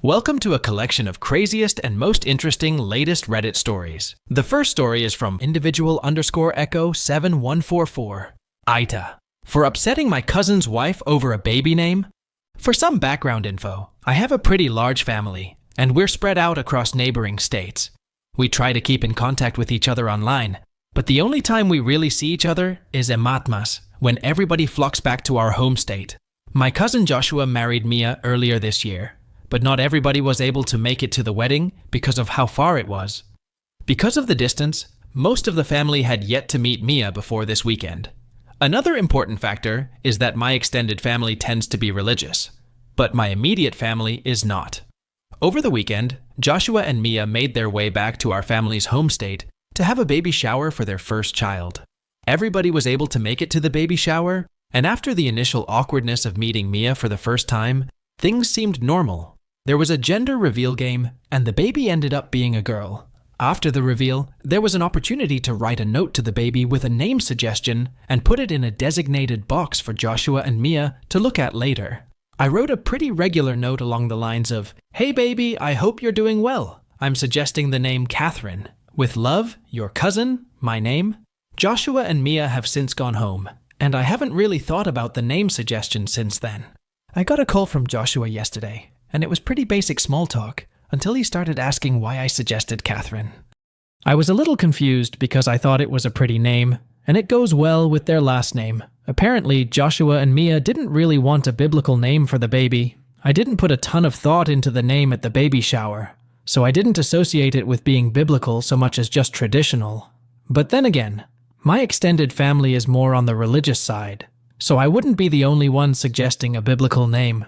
Welcome to a collection of craziest and most interesting latest Reddit stories. The first story is from individual_echo7144. AITA. For upsetting my cousin's wife over a baby name? For some background info, I have a pretty large family, and we're spread out across neighboring states. We try to keep in contact with each other online, but the only time we really see each other is ematmas, when everybody flocks back to our home state. My cousin Joshua married Mia earlier this year, but not everybody was able to make it to the wedding because of how far it was. Because of the distance, most of the family had yet to meet Mia before this weekend. Another important factor is that my extended family tends to be religious, but my immediate family is not. Over the weekend, Joshua and Mia made their way back to our family's home state to have a baby shower for their first child. Everybody was able to make it to the baby shower, and after the initial awkwardness of meeting Mia for the first time, things seemed normal. There was a gender reveal game, and the baby ended up being a girl. After the reveal, there was an opportunity to write a note to the baby with a name suggestion and put it in a designated box for Joshua and Mia to look at later. I wrote a pretty regular note along the lines of, "Hey baby, I hope you're doing well. I'm suggesting the name Catherine. With love, your cousin, my name." Joshua and Mia have since gone home, and I haven't really thought about the name suggestion since then. I got a call from Joshua yesterday, and it was pretty basic small talk until he started asking why I suggested Catherine. I was a little confused because I thought it was a pretty name, and it goes well with their last name. Apparently, Joshua and Mia didn't really want a biblical name for the baby. I didn't put a ton of thought into the name at the baby shower, so I didn't associate it with being biblical so much as just traditional. But then again, my extended family is more on the religious side, so I wouldn't be the only one suggesting a biblical name.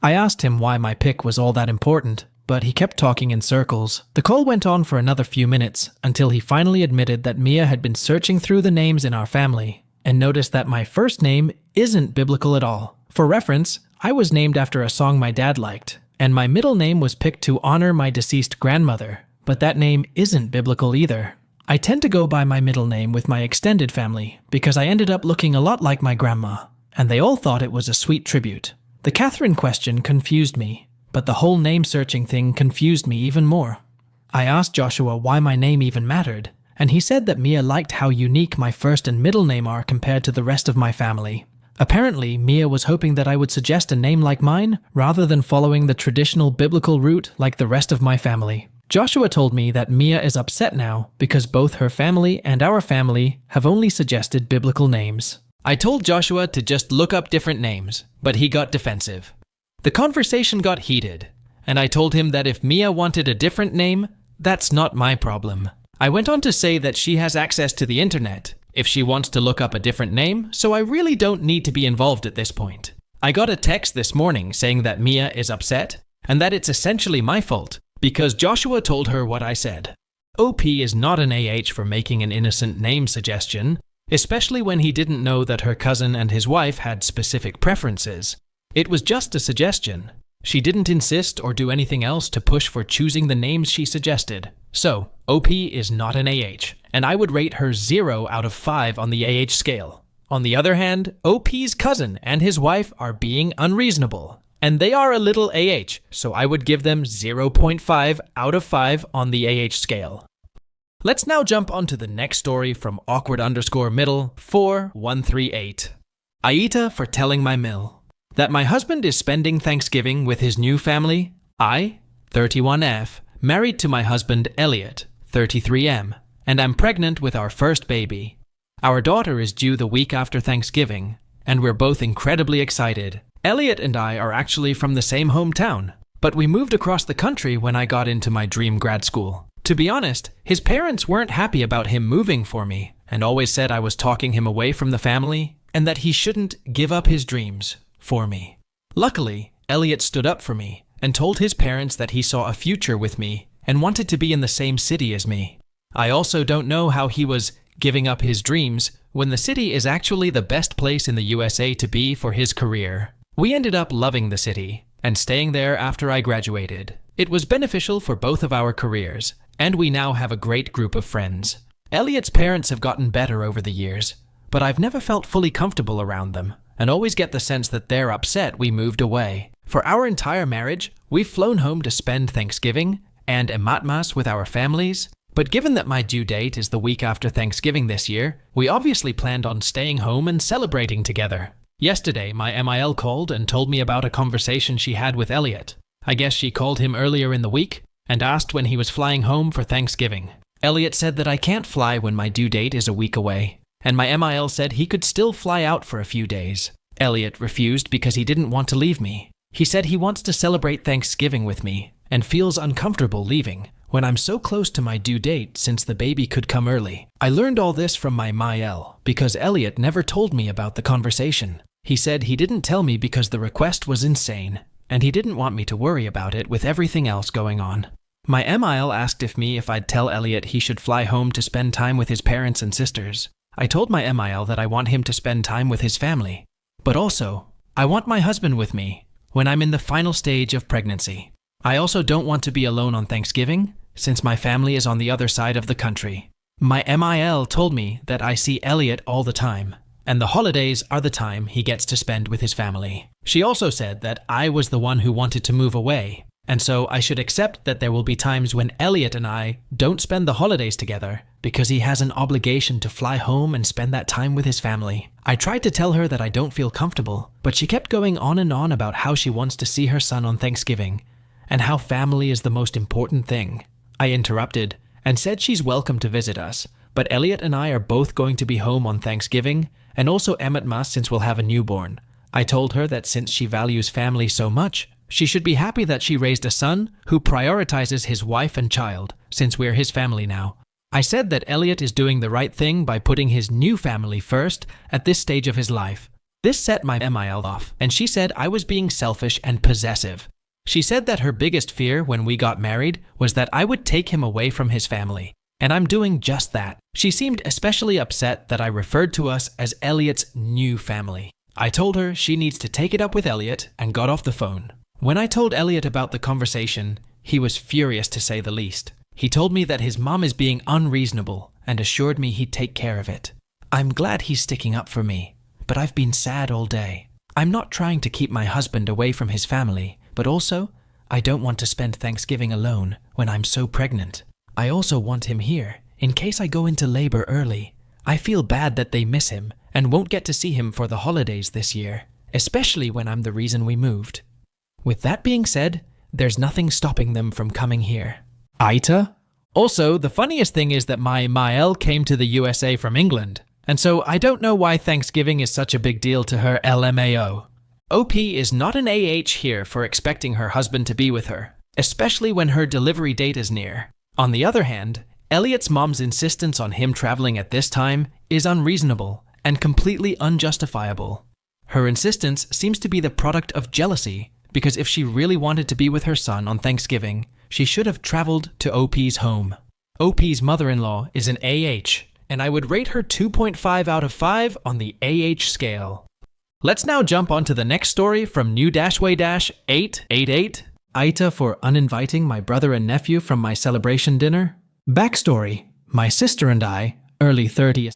I asked him why my pick was all that important, but he kept talking in circles. The call went on for another few minutes until he finally admitted that Mia had been searching through the names in our family and noticed that my first name isn't biblical at all. For reference, I was named after a song my dad liked, and my middle name was picked to honor my deceased grandmother, but that name isn't biblical either. I tend to go by my middle name with my extended family because I ended up looking a lot like my grandma, and they all thought it was a sweet tribute. The Catherine question confused me, but the whole name searching thing confused me even more. I asked Joshua why my name even mattered, and he said that Mia liked how unique my first and middle name are compared to the rest of my family. Apparently, Mia was hoping that I would suggest a name like mine rather than following the traditional biblical route like the rest of my family. Joshua told me that Mia is upset now because both her family and our family have only suggested biblical names. I told Joshua to just look up different names, but he got defensive. The conversation got heated, and I told him that if Mia wanted a different name, that's not my problem. I went on to say that she has access to the internet if she wants to look up a different name, so I really don't need to be involved at this point. I got a text this morning saying that Mia is upset, and that it's essentially my fault, because Joshua told her what I said. OP is not an AH for making an innocent name suggestion, especially when he didn't know that her cousin and his wife had specific preferences. It was just a suggestion. She didn't insist or do anything else to push for choosing the names she suggested. So, OP is not an AH, and I would rate her 0 out of 5 on the AH scale. On the other hand, OP's cousin and his wife are being unreasonable, and they are a little AH, so I would give them 0.5 out of 5 on the AH scale. Let's now jump onto the next story from awkward_middle4138. AITA for telling my mill. That my husband is spending Thanksgiving with his new family. I, 31F, married to my husband Elliot, 33M, and I'm pregnant with our first baby. Our daughter is due the week after Thanksgiving, and we're both incredibly excited. Elliot and I are actually from the same hometown, but we moved across the country when I got into my dream grad school. To be honest, his parents weren't happy about him moving for me, and always said I was talking him away from the family, and that he shouldn't give up his dreams for me. Luckily, Elliot stood up for me, and told his parents that he saw a future with me, and wanted to be in the same city as me. I also don't know how he was giving up his dreams when the city is actually the best place in the USA to be for his career. We ended up loving the city, and staying there after I graduated. It was beneficial for both of our careers, and we now have a great group of friends. Elliot's parents have gotten better over the years, but I've never felt fully comfortable around them, and always get the sense that they're upset we moved away. For our entire marriage, We've flown home to spend Thanksgiving and Ematmas with our families, but given that my due date is the week after Thanksgiving this year, we obviously planned on staying home and celebrating together. Yesterday, my MIL called and told me about a conversation she had with Elliot. I guess she called him earlier in the week and asked when he was flying home for Thanksgiving. Elliot said that I can't fly when my due date is a week away, and my MIL said he could still fly out for a few days. Elliot refused because he didn't want to leave me. He said he wants to celebrate Thanksgiving with me and feels uncomfortable leaving when I'm so close to my due date since the baby could come early. I learned all this from my MIL because Elliot never told me about the conversation. He said he didn't tell me because the request was insane, and he didn't want me to worry about it with everything else going on. My MIL asked if I'd tell Elliot he should fly home to spend time with his parents and sisters. I told my MIL that I want him to spend time with his family, but also, I want my husband with me when I'm in the final stage of pregnancy. I also don't want to be alone on Thanksgiving, since my family is on the other side of the country. My MIL told me that I see Elliot all the time, and the holidays are the time he gets to spend with his family. She also said that I was the one who wanted to move away, and so I should accept that there will be times when Elliot and I don't spend the holidays together because he has an obligation to fly home and spend that time with his family. I tried to tell her that I don't feel comfortable, but she kept going on and on about how she wants to see her son on Thanksgiving and how family is the most important thing. I interrupted and said she's welcome to visit us, but Elliot and I are both going to be home on Thanksgiving and also Ematmas since we'll have a newborn. I told her that since she values family so much, she should be happy that she raised a son who prioritizes his wife and child, since we're his family now. I said that Elliot is doing the right thing by putting his new family first at this stage of his life. This set my MIL off, and she said I was being selfish and possessive. She said that her biggest fear when we got married was that I would take him away from his family, and I'm doing just that. She seemed especially upset that I referred to us as Elliot's new family. I told her she needs to take it up with Elliot and got off the phone. When I told Elliot about the conversation, he was furious to say the least. He told me that his mom is being unreasonable and assured me he'd take care of it. I'm glad he's sticking up for me, but I've been sad all day. I'm not trying to keep my husband away from his family, but also, I don't want to spend Thanksgiving alone when I'm so pregnant. I also want him here, in case I go into labor early. I feel bad that they miss him and won't get to see him for the holidays this year, especially when I'm the reason we moved. With that being said, there's nothing stopping them from coming here. AITA? Also, the funniest thing is that my MIL came to the USA from England, and so I don't know why Thanksgiving is such a big deal to her LMAO. OP is not an AH here for expecting her husband to be with her, especially when her delivery date is near. On the other hand, Elliot's mom's insistence on him traveling at this time is unreasonable and completely unjustifiable. Her insistence seems to be the product of jealousy, because if she really wanted to be with her son on Thanksgiving, she should have traveled to OP's home. OP's mother-in-law is an AH, and I would rate her 2.5 out of 5 on the AH scale. Let's now jump onto the next story from new-way-888. AITA for uninviting my brother and nephew from my celebration dinner. Backstory: my sister and I, early 30s,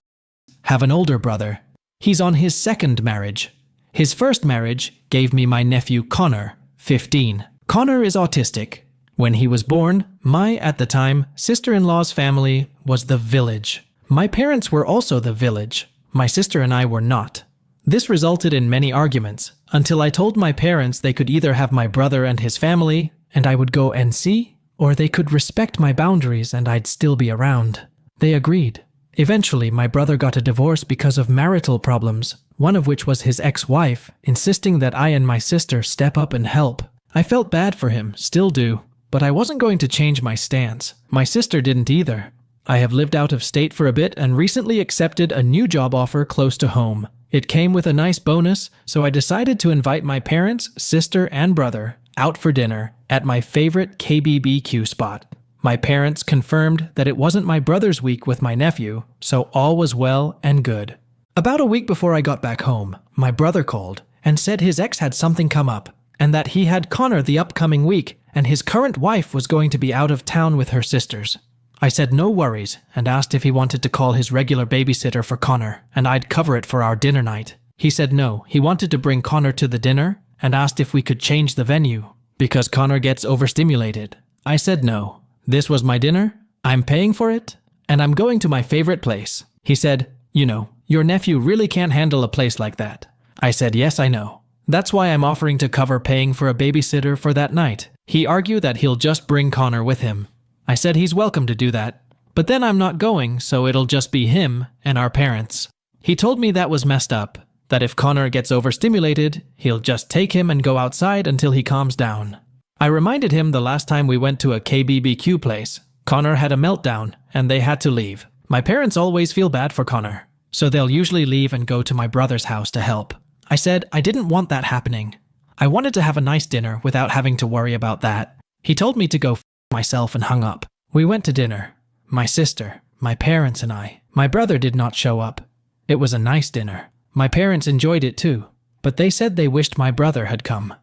have an older brother. He's on his second marriage. His first marriage gave me my nephew Connor, 15. Connor is autistic. When he was born, my, at the time, sister-in-law's family was the village. My parents were also the village. My sister and I were not. This resulted in many arguments, until I told my parents they could either have my brother and his family, and I would go and see, or they could respect my boundaries and I'd still be around. They agreed. Eventually, my brother got a divorce because of marital problems, one of which was his ex-wife, insisting that I and my sister step up and help. I felt bad for him, still do, but I wasn't going to change my stance. My sister didn't either. I have lived out of state for a bit and recently accepted a new job offer close to home. It came with a nice bonus, so I decided to invite my parents, sister, and brother out for dinner at my favorite KBBQ spot. My parents confirmed that it wasn't my brother's week with my nephew, so all was well and good. About a week before I got back home, my brother called and said his ex had something come up, and that he had Connor the upcoming week, and his current wife was going to be out of town with her sisters. I said no worries and asked if he wanted to call his regular babysitter for Connor, and I'd cover it for our dinner night. He said no, he wanted to bring Connor to the dinner and asked if we could change the venue. Because Connor gets overstimulated. I said no. This was my dinner, I'm paying for it, and I'm going to my favorite place. He said, "You know, your nephew really can't handle a place like that." I said, "Yes, I know. That's why I'm offering to cover paying for a babysitter for that night." He argued that he'll just bring Connor with him. I said he's welcome to do that, but then I'm not going, so it'll just be him and our parents. He told me that was messed up, that if Connor gets overstimulated, he'll just take him and go outside until he calms down. I reminded him the last time we went to a KBBQ place, Connor had a meltdown and they had to leave. My parents always feel bad for Connor, so they'll usually leave and go to my brother's house to help. I said I didn't want that happening. I wanted to have a nice dinner without having to worry about that. He told me to go myself and hung up. We went to dinner. My sister, my parents and I. My brother did not show up. It was a nice dinner. My parents enjoyed it too, but they said they wished my brother had come.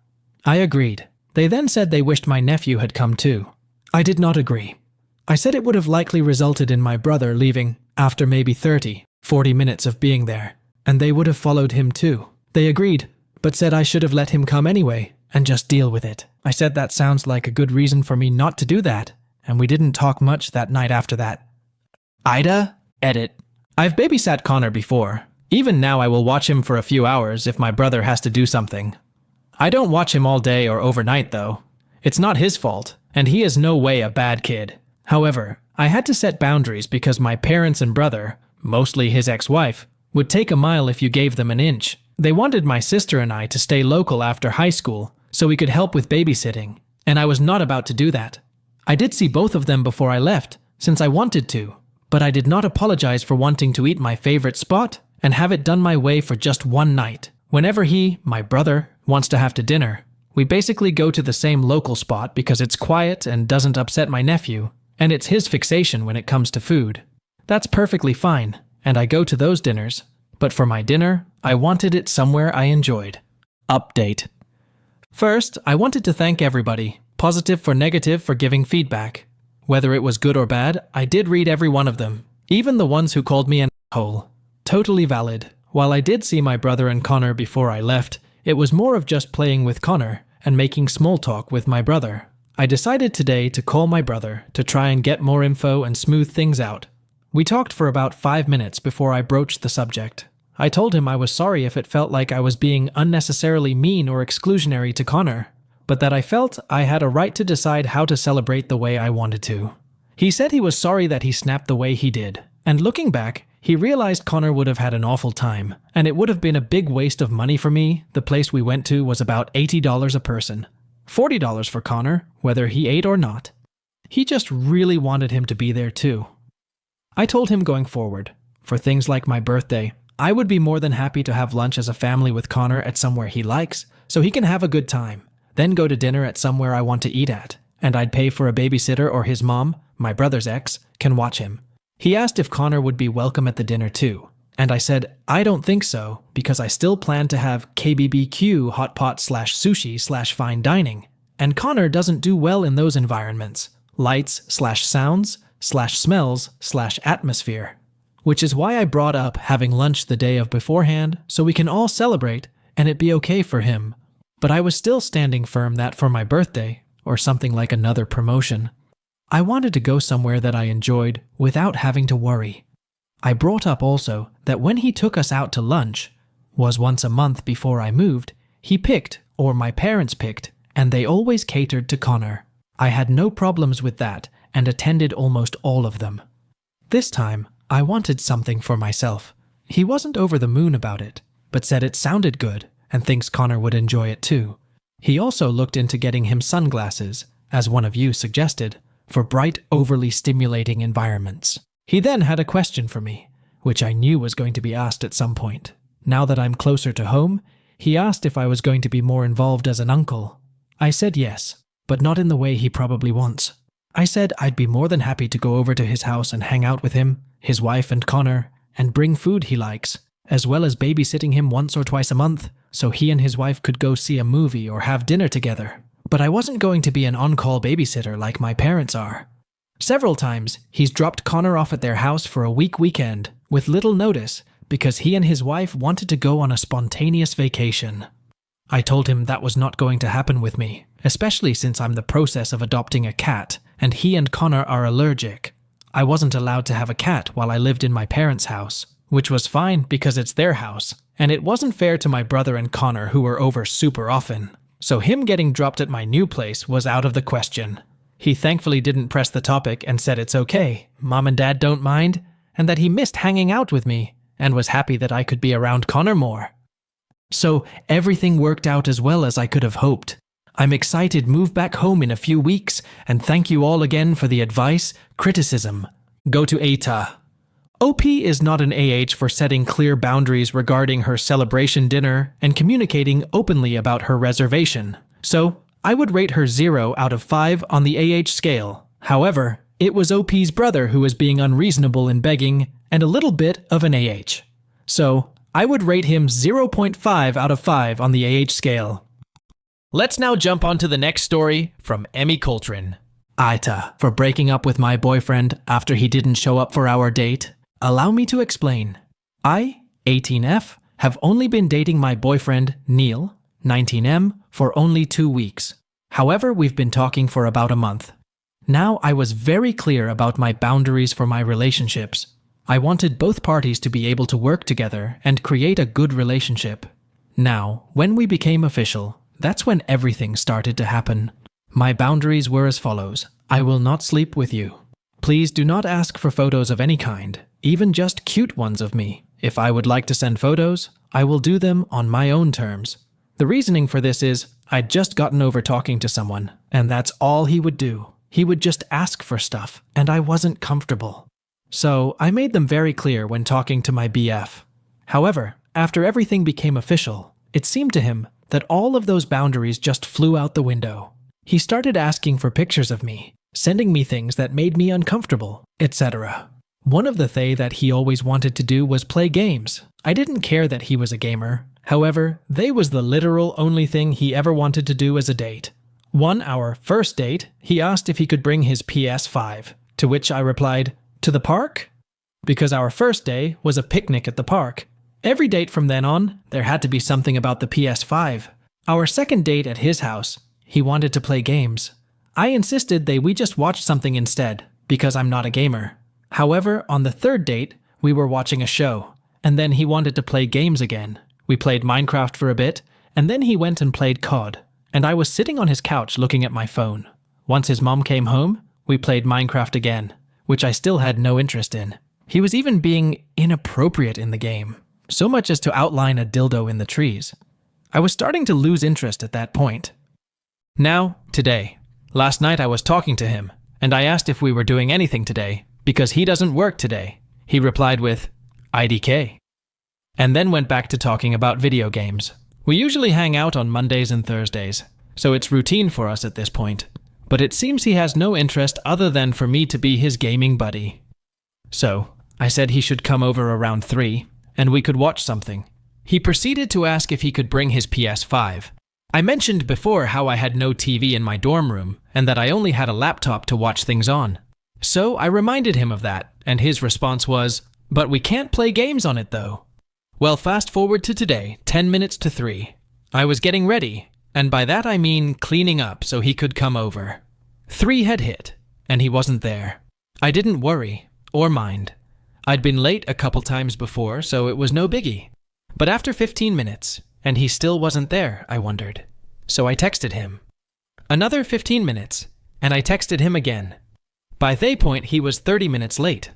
I agreed. They then said they wished my nephew had come too. I did not agree. I said it would have likely resulted in my brother leaving after maybe 40 minutes of being there, and they would have followed him too. They agreed, but said I should have let him come anyway and just deal with it. I said that sounds like a good reason for me not to do that, and we didn't talk much that night after that. AITA, edit. I've babysat Connor before. Even now I will watch him for a few hours if my brother has to do something. I don't watch him all day or overnight though. It's not his fault, and he is no way a bad kid. However, I had to set boundaries because my parents and brother, mostly his ex-wife, would take a mile if you gave them an inch. They wanted my sister and I to stay local after high school so we could help with babysitting, and I was not about to do that. I did see both of them before I left, since I wanted to, but I did not apologize for wanting to eat my favorite spot and have it done my way for just one night. Whenever he, my brother, wants to have to dinner, we basically go to the same local spot because it's quiet and doesn't upset my nephew, and it's his fixation when it comes to food. That's perfectly fine, and I go to those dinners, but for my dinner, I wanted it somewhere I enjoyed. Update. First, I wanted to thank everybody, positive for negative, for giving feedback. Whether it was good or bad, I did read every one of them, even the ones who called me an asshole. Totally valid. While I did see my brother and Connor before I left, it was more of just playing with Connor and making small talk with my brother. I decided today to call my brother to try and get more info and smooth things out. We talked for about 5 minutes before I broached the subject. I told him I was sorry if it felt like I was being unnecessarily mean or exclusionary to Connor, but that I felt I had a right to decide how to celebrate the way I wanted to. He said he was sorry that he snapped the way he did, and looking back, he realized Connor would have had an awful time, and it would have been a big waste of money for me. The place we went to was about $80 a person. $40 for Connor, whether he ate or not. He just really wanted him to be there too. I told him going forward, for things like my birthday, I would be more than happy to have lunch as a family with Connor at somewhere he likes, so he can have a good time, then go to dinner at somewhere I want to eat at, and I'd pay for a babysitter or his mom, my brother's ex, can watch him. He asked if Connor would be welcome at the dinner too, and I said I don't think so because I still plan to have KBBQ hot pot / sushi / fine dining, and Connor doesn't do well in those environments, lights / sounds / smells / atmosphere, which is why I brought up having lunch the day of beforehand so we can all celebrate and it be okay for him. But I was still standing firm that for my birthday, or something like another promotion, I wanted to go somewhere that I enjoyed without having to worry. I brought up also that when he took us out to lunch, was once a month before I moved, he picked, or my parents picked, and they always catered to Connor. I had no problems with that and attended almost all of them. This time, I wanted something for myself. He wasn't over the moon about it, but said it sounded good and thinks Connor would enjoy it too. He also looked into getting him sunglasses, as one of you suggested, for bright, overly stimulating environments. He then had a question for me, which I knew was going to be asked at some point. Now that I'm closer to home, he asked if I was going to be more involved as an uncle. I said yes, but not in the way he probably wants. I said I'd be more than happy to go over to his house and hang out with him, his wife and Connor, and bring food he likes, as well as babysitting him once or twice a month, so he and his wife could go see a movie or have dinner together. But I wasn't going to be an on-call babysitter like my parents are. Several times, he's dropped Connor off at their house for a weekend with little notice because he and his wife wanted to go on a spontaneous vacation. I told him that was not going to happen with me, especially since I'm the process of adopting a cat, and he and Connor are allergic. I wasn't allowed to have a cat while I lived in my parents' house, which was fine because it's their house, and it wasn't fair to my brother and Connor who were over super often. So him getting dropped at my new place was out of the question. He thankfully didn't press the topic and said it's okay, Mom and Dad don't mind, and that he missed hanging out with me, and was happy that I could be around Connor more. So everything worked out as well as I could have hoped. I'm excited to move back home in a few weeks, and thank you all again for the advice, criticism. Go to AITA. OP is not an AH for setting clear boundaries regarding her celebration dinner and communicating openly about her reservation. So, I would rate her 0 out of 5 on the AH scale. However, it was OP's brother who was being unreasonable in begging and a little bit of an AH. So, I would rate him 0.5 out of 5 on the AH scale. Let's now jump on to the next story from Emmy Coltrane. AITA, for breaking up with my boyfriend after he didn't show up for our date. Allow me to explain. I, 18F, have only been dating my boyfriend, Neil, 19M, for only 2 weeks. However, we've been talking for about a month. Now, I was very clear about my boundaries for my relationships. I wanted both parties to be able to work together and create a good relationship. Now, when we became official, that's when everything started to happen. My boundaries were as follows. I will not sleep with you. Please do not ask for photos of any kind, even just cute ones of me. If I would like to send photos, I will do them on my own terms. The reasoning for this is, I'd just gotten over talking to someone, and that's all he would do. He would just ask for stuff, and I wasn't comfortable. So, I made them very clear when talking to my BF. However, after everything became official, it seemed to him that all of those boundaries just flew out the window. He started asking for pictures of me, sending me things that made me uncomfortable, etc. One of the things that he always wanted to do was play games. I didn't care that he was a gamer. However, they was the literal only thing he ever wanted to do as a date. Our first date, he asked if he could bring his PS5, to which I replied, to the park? Because our first day was a picnic at the park. Every date from then on, there had to be something about the PS5. Our second date at his house, he wanted to play games. I insisted that we just watch something instead, because I'm not a gamer. However, on the third date, we were watching a show, and then he wanted to play games again. We played Minecraft for a bit, and then he went and played COD, and I was sitting on his couch looking at my phone. Once his mom came home, we played Minecraft again, which I still had no interest in. He was even being inappropriate in the game, so much as to outline a dildo in the trees. I was starting to lose interest at that point. Now, today. Last night I was talking to him, and I asked if we were doing anything today, because he doesn't work today. He replied with, IDK. And then went back to talking about video games. We usually hang out on Mondays and Thursdays, so it's routine for us at this point. But it seems he has no interest other than for me to be his gaming buddy. So, I said he should come over around 3, and we could watch something. He proceeded to ask if he could bring his PS5. I mentioned before how I had no TV in my dorm room, and that I only had a laptop to watch things on. So I reminded him of that, and his response was, but we can't play games on it though. Well, fast forward to today, 10 minutes to 3. I was getting ready, and by that I mean cleaning up so he could come over. 3 had hit, and he wasn't there. I didn't worry, or mind. I'd been late a couple times before, so it was no biggie. But after 15 minutes, and he still wasn't there, I wondered. So I texted him. Another 15 minutes, and I texted him again. By that point, he was 30 minutes late.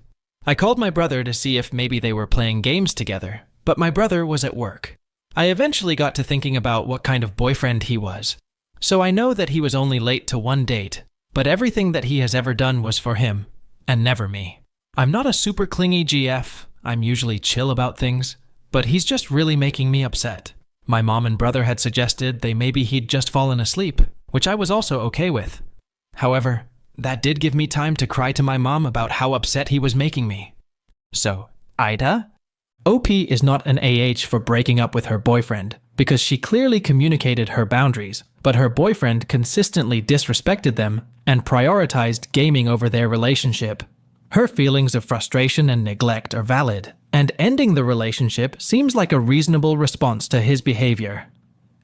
I called my brother to see if maybe they were playing games together, but my brother was at work. I eventually got to thinking about what kind of boyfriend he was. So I know that he was only late to 1 date, but everything that he has ever done was for him, and never me. I'm not a super clingy GF, I'm usually chill about things, but he's just really making me upset. My mom and brother had suggested that maybe he'd just fallen asleep, which I was also okay with. However, that did give me time to cry to my mom about how upset he was making me. So, AITA? OP is not an AH for breaking up with her boyfriend, because she clearly communicated her boundaries, but her boyfriend consistently disrespected them and prioritized gaming over their relationship. Her feelings of frustration and neglect are valid, and ending the relationship seems like a reasonable response to his behavior.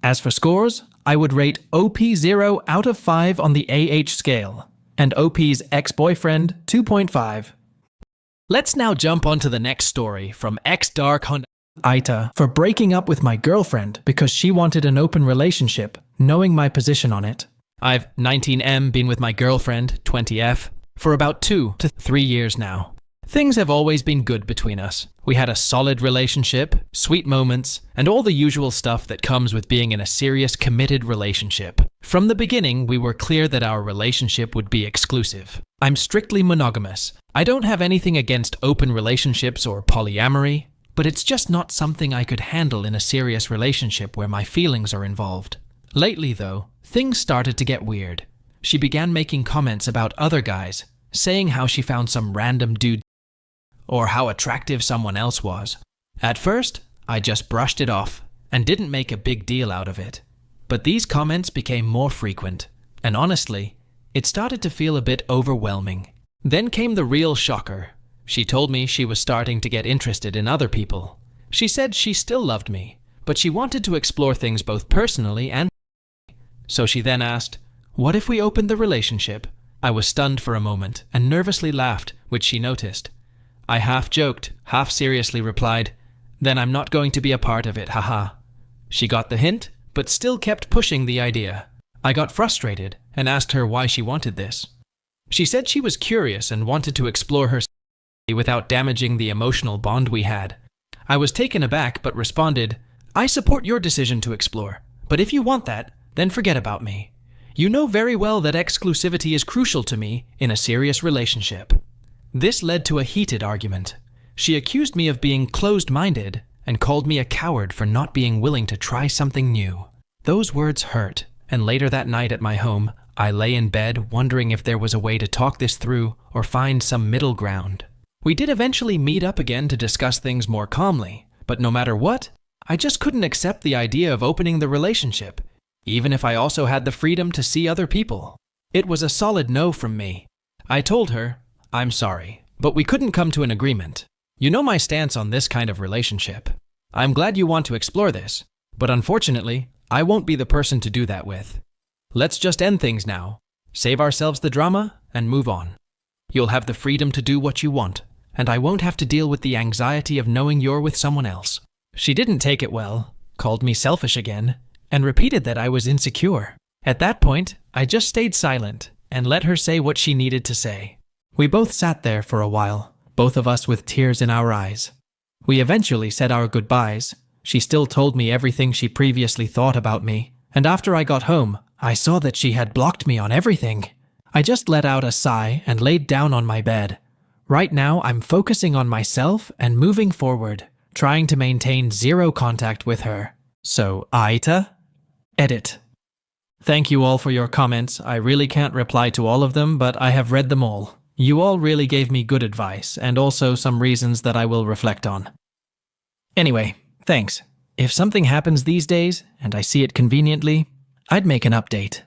As for scores, I would rate OP 0 out of 5 on the scale, and OP's ex-boyfriend 2.5. Let's now jump onto the next story from AITA for breaking up with my girlfriend because she wanted an open relationship, knowing my position on it. I've 19M been with my girlfriend, 20F, for about 2 to 3 years now. Things have always been good between us. We had a solid relationship, sweet moments, and all the usual stuff that comes with being in a serious, committed relationship. From the beginning, we were clear that our relationship would be exclusive. I'm strictly monogamous. I don't have anything against open relationships or polyamory, but it's just not something I could handle in a serious relationship where my feelings are involved. Lately, though, things started to get weird. She began making comments about other guys, saying how she found some random dude or how attractive someone else was. At first, I just brushed it off and didn't make a big deal out of it. But these comments became more frequent, and honestly, it started to feel a bit overwhelming. Then came the real shocker. She told me she was starting to get interested in other people. She said she still loved me, but she wanted to explore things both personally and so she then asked, "What if we opened the relationship?" I was stunned for a moment and nervously laughed, which she noticed. I half joked, half seriously replied, "Then I'm not going to be a part of it, haha." She got the hint, but still kept pushing the idea. I got frustrated and asked her why she wanted this. She said she was curious and wanted to explore her sexuality without damaging the emotional bond we had. I was taken aback but responded, "I support your decision to explore, but if you want that, then forget about me. You know very well that exclusivity is crucial to me in a serious relationship." This led to a heated argument. She accused me of being closed-minded and called me a coward for not being willing to try something new. Those words hurt, and later that night at my home, I lay in bed wondering if there was a way to talk this through or find some middle ground. We did eventually meet up again to discuss things more calmly, but no matter what, I just couldn't accept the idea of opening the relationship, even if I also had the freedom to see other people. It was a solid no from me. I told her, "I'm sorry, but we couldn't come to an agreement. You know my stance on this kind of relationship. I'm glad you want to explore this, but unfortunately, I won't be the person to do that with. Let's just end things now, save ourselves the drama, and move on. You'll have the freedom to do what you want, and I won't have to deal with the anxiety of knowing you're with someone else." She didn't take it well, called me selfish again, and repeated that I was insecure. At that point, I just stayed silent and let her say what she needed to say. We both sat there for a while, both of us with tears in our eyes. We eventually said our goodbyes. She still told me everything she previously thought about me, and after I got home, I saw that she had blocked me on everything. I just let out a sigh and laid down on my bed. Right now, I'm focusing on myself and moving forward, trying to maintain zero contact with her. So, AITA? Edit. Thank you all for your comments. I really can't reply to all of them, but I have read them all. You all really gave me good advice, and also some reasons that I will reflect on. Anyway, thanks. If something happens these days, and I see it conveniently, I'd make an update.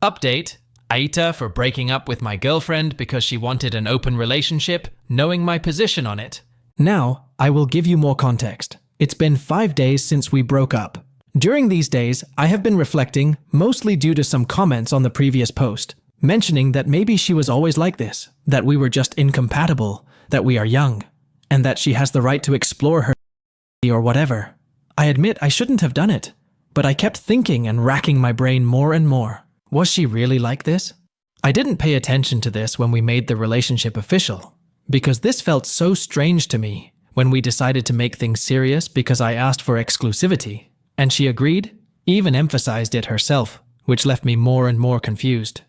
Update: AITA for breaking up with my girlfriend because she wanted an open relationship, knowing my position on it. Now, I will give you more context. It's been 5 days since we broke up. During these days, I have been reflecting, mostly due to some comments on the previous post, mentioning that maybe she was always like this, that we were just incompatible, that we are young, and that she has the right to explore her or whatever. I admit I shouldn't have done it, but I kept thinking and racking my brain more and more. Was she really like this? I didn't pay attention to this when we made the relationship official, because this felt so strange to me when we decided to make things serious because I asked for exclusivity, and she agreed, even emphasized it herself, which left me more and more confused.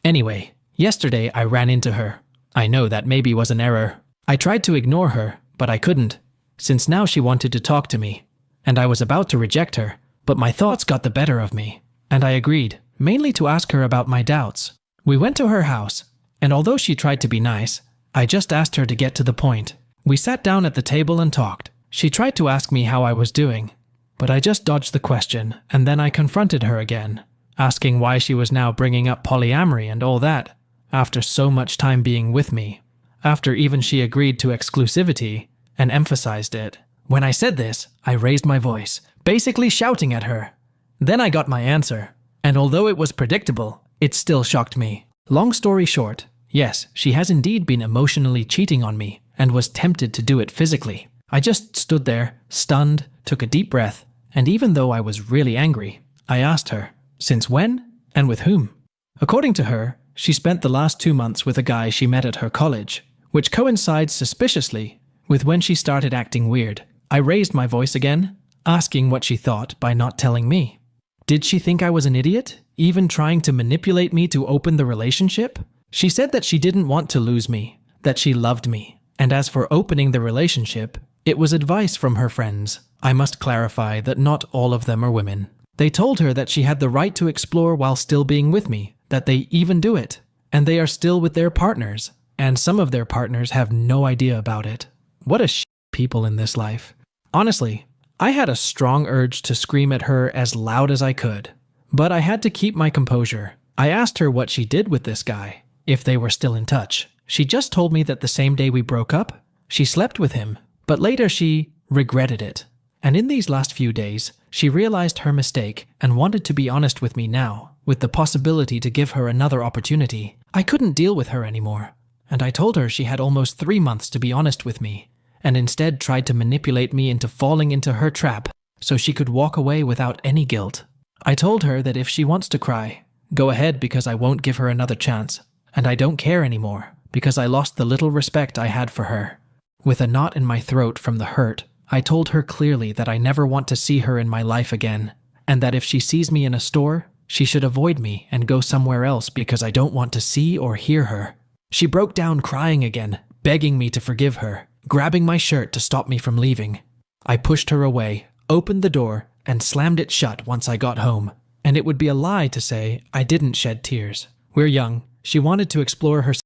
Anyway, yesterday I ran into her. I know that maybe was an error. I tried to ignore her, but I couldn't, since now she wanted to talk to me, and I was about to reject her, but my thoughts got the better of me, and I agreed, mainly to ask her about my doubts. We went to her house, and although she tried to be nice, I just asked her to get to the point. We sat down at the table and talked. She tried to ask me how I was doing, but I just dodged the question, and then I confronted her again, asking why she was now bringing up polyamory and all that, after so much time being with me, after even she agreed to exclusivity and emphasized it. When I said this, I raised my voice, basically shouting at her, Then I got my answer, and although it was predictable, it still shocked me. Long story short, yes, she has indeed been emotionally cheating on me and was tempted to do it physically. I just stood there, stunned, took a deep breath, and even though I was really angry, I asked her, since when and with whom? According to her, she spent the last 2 months with a guy she met at her college, which coincides suspiciously with when she started acting weird. I raised my voice again, asking what she thought by not telling me. Did she think I was an idiot, even trying to manipulate me to open the relationship? She said that she didn't want to lose me, that she loved me, and as for opening the relationship, it was advice from her friends. I must clarify that not all of them are women. They told her that she had the right to explore while still being with me, that they even do it, and they are still with their partners, and some of their partners have no idea about it. What a people in this life. Honestly, I had a strong urge to scream at her as loud as I could, but I had to keep my composure. I asked her what she did with this guy, if they were still in touch. She just told me that the same day we broke up, she slept with him, but later she regretted it. And in these last few days, she realized her mistake and wanted to be honest with me now, with the possibility to give her another opportunity. I couldn't deal with her anymore, and I told her she had almost 3 months to be honest with me, and instead tried to manipulate me into falling into her trap so she could walk away without any guilt. I told her that if she wants to cry, go ahead because I won't give her another chance, and I don't care anymore because I lost the little respect I had for her. With a knot in my throat from the hurt, I told her clearly that I never want to see her in my life again, and that if she sees me in a store, she should avoid me and go somewhere else because I don't want to see or hear her. She broke down crying again, begging me to forgive her, grabbing my shirt to stop me from leaving. I pushed her away, opened the door, and slammed it shut once I got home. And it would be a lie to say I didn't shed tears. We're young. She wanted to explore herself,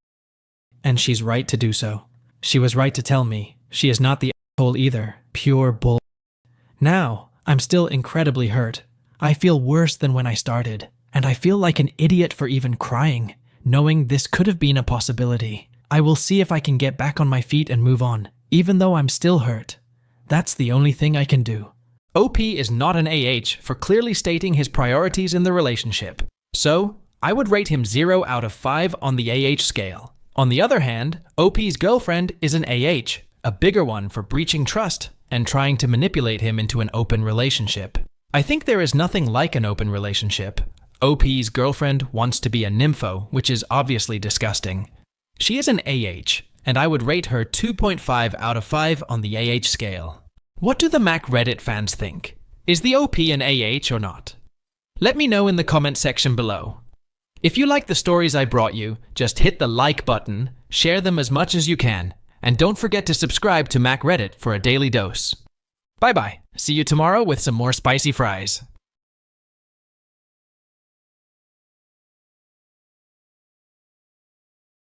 and she's right to do so. She was right to tell me. She is not the asshole either. Pure bull. Now, I'm still incredibly hurt. I feel worse than when I started, and I feel like an idiot for even crying, knowing this could have been a possibility. I will see if I can get back on my feet and move on, even though I'm still hurt. That's the only thing I can do. OP is not an AH for clearly stating his priorities in the relationship. So, I would rate him 0 out of 5 on the AH scale. On the other hand, OP's girlfriend is an AH, a bigger one for breaching trust and trying to manipulate him into an open relationship. I think there is nothing like an open relationship. OP's girlfriend wants to be a nympho, which is obviously disgusting. She is an AH, and I would rate her 2.5 out of 5 on the AH scale. What do the Mac Reddit fans think? Is the OP an AH or not? Let me know in the comment section below. If you like the stories I brought you, just hit the like button, share them as much as you can, and don't forget to subscribe to Mac Reddit for a daily dose. Bye bye. See you tomorrow with some more spicy fries.